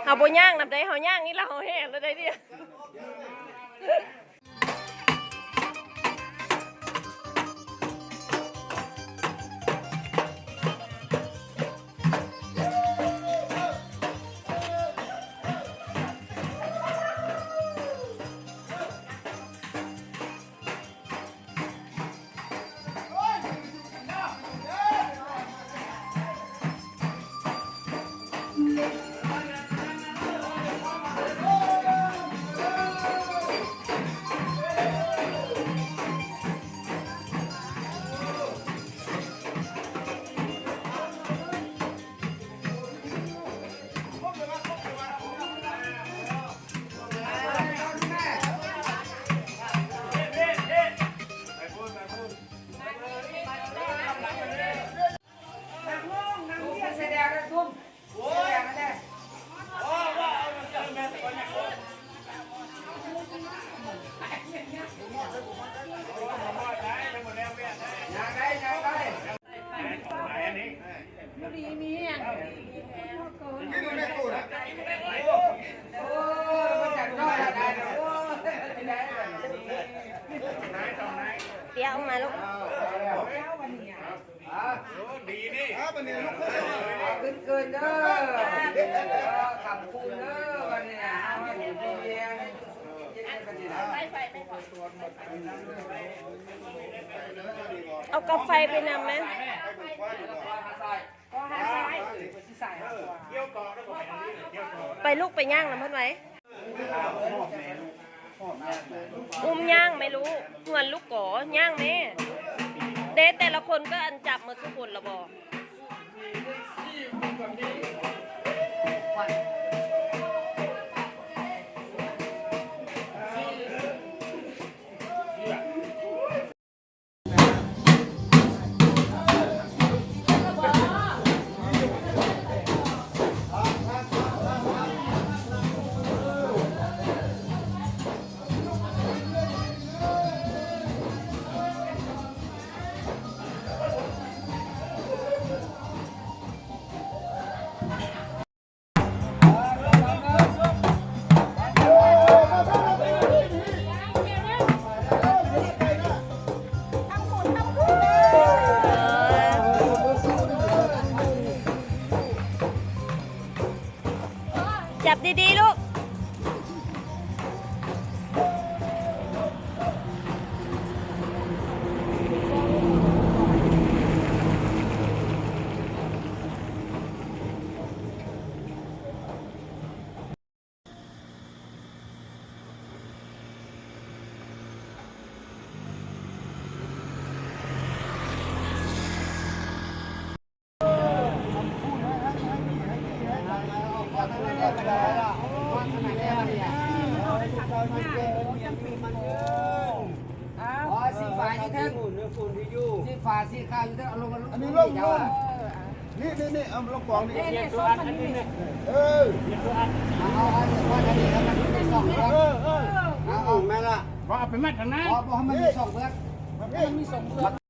เอาบ่ย่างนับได้เฮาย่างนี่ละเฮาแห้งแล้วได้ดิเดี๋ยวมาลูกดีนี่วันนี้ลูกขึ้นเกินเด้อขับคุณเด้อวันนี้เอาให้ดีเองเอากาแฟไปนำไหมไปลูกไปย่างน้ำพันไว้อุ้มย่างไม่รู้เงินลูกก่อย่างแม่เด็แต่ละคนก็อันจับมาทุกคนละบอจับดีๆลูกสีฟ้าที่แท้สีฟ้าสีขาวอยู่แท้เอาลงมาอันนี้ลงนี่เอาลงกล่องนี่เอาแม่ละบอกเอาไปมัดทางนั้นบอกให้มันมี2เบือกมันมี2เบือก